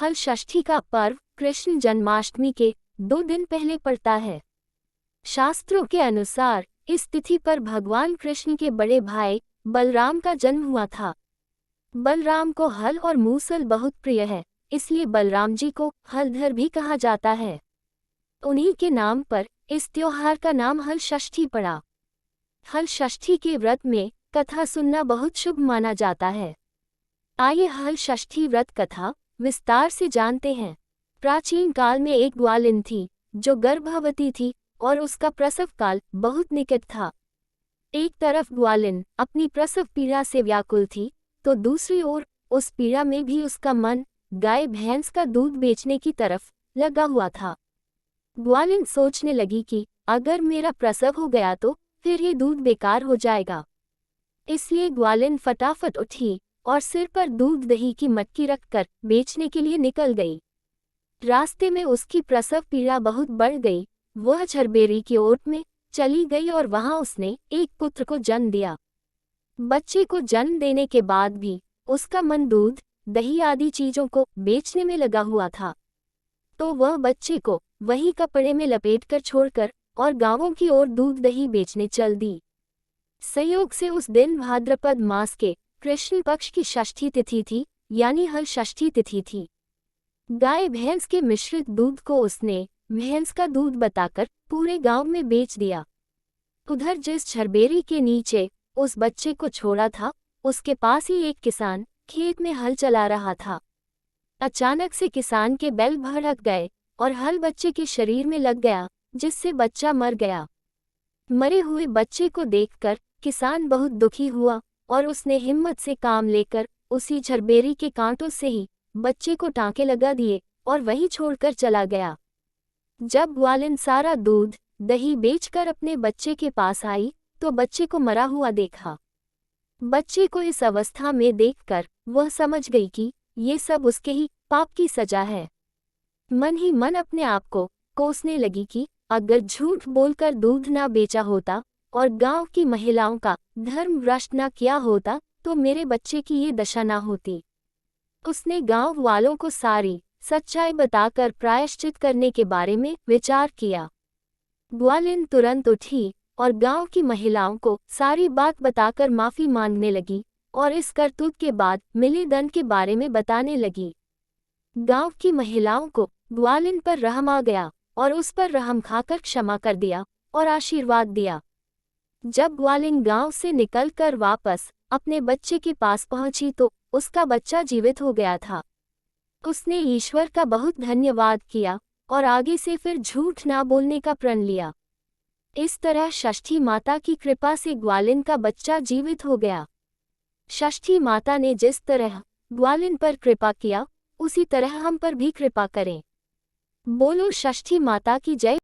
हल षष्ठी का पर्व कृष्ण जन्माष्टमी के 2 दिन पहले पड़ता है। शास्त्रों के अनुसार इस तिथि पर भगवान कृष्ण के बड़े भाई बलराम का जन्म हुआ था। बलराम को हल और मूसल बहुत प्रिय है, इसलिए बलराम जी को हलधर भी कहा जाता है। उन्हीं के नाम पर इस त्योहार का नाम हल षष्ठी पड़ा। हल षष्ठी के व्रत में कथा सुनना बहुत शुभ माना जाता है। आइए हल षष्ठी व्रत कथा विस्तार से जानते हैं। प्राचीन काल में एक ग्वालिन थी जो गर्भवती थी और उसका प्रसव काल बहुत निकट था। एक तरफ ग्वालिन अपनी प्रसव पीड़ा से व्याकुल थी, तो दूसरी ओर उस पीड़ा में भी उसका मन गाय भैंस का दूध बेचने की तरफ लगा हुआ था। ग्वालिन सोचने लगी कि अगर मेरा प्रसव हो गया तो फिर ये दूध बेकार हो जाएगा। इसलिए ग्वालिन फटाफट उठी और सिर पर दूध दही की मटकी रखकर बेचने के लिए निकल गई। रास्ते में उसकी प्रसव पीड़ा बहुत बढ़ गई। वह झरबेरी की ओर में चली गई और वहां उसने एक पुत्र को जन्म दिया। बच्चे को जन्म देने के बाद भी उसका मन दूध दही आदि चीजों को बेचने में लगा हुआ था, तो वह बच्चे को वही कपड़े में लपेटकर छोड़कर और गांवों की ओर दूध दही बेचने चल दी। संयोग से उस दिन भाद्रपद मास के कृष्ण पक्ष की षष्ठी तिथि थी, यानी हल षष्ठी तिथि थी। गाय भैंस के मिश्रित दूध को उसने भैंस का दूध बताकर पूरे गांव में बेच दिया। उधर जिस झरबेरी के नीचे उस बच्चे को छोड़ा था, उसके पास ही एक किसान खेत में हल चला रहा था। अचानक से किसान के बैल भड़क गए और हल बच्चे के शरीर में लग गया, जिससे बच्चा मर गया। मरे हुए बच्चे को देखकर किसान बहुत दुखी हुआ और उसने हिम्मत से काम लेकर उसी झरबेरी के कांटों से ही बच्चे को टांके लगा दिए और वहीं छोड़कर चला गया। जब ग्वालिन सारा दूध दही बेचकर अपने बच्चे के पास आई तो बच्चे को मरा हुआ देखा। बच्चे को इस अवस्था में देखकर वह समझ गई कि ये सब उसके ही पाप की सजा है। मन ही मन अपने आप को कोसने लगी कि अगर झूठ बोलकर दूध ना बेचा होता और गांव की महिलाओं का धर्म भ्रष्ट ना किया होता तो मेरे बच्चे की ये दशा ना होती। उसने गांव वालों को सारी सच्चाई बताकर प्रायश्चित करने के बारे में विचार किया। ग्वालिन तुरंत उठी और गांव की महिलाओं को सारी बात बताकर माफी मांगने लगी और इस करतूत के बाद मिले दंड के बारे में बताने लगी। गांव की महिलाओं को ग्वालिन पर रहम आ गया और उस पर रहम खाकर क्षमा कर दिया और आशीर्वाद दिया। जब ग्वालिन गांव से निकलकर वापस अपने बच्चे के पास पहुंची तो उसका बच्चा जीवित हो गया था। उसने ईश्वर का बहुत धन्यवाद किया और आगे से फिर झूठ ना बोलने का प्रण लिया। इस तरह षष्ठी माता की कृपा से ग्वालिन का बच्चा जीवित हो गया। षष्ठी माता ने जिस तरह ग्वालिन पर कृपा किया, उसी तरह हम पर भी कृपा करें। बोलो षष्ठी माता की जय।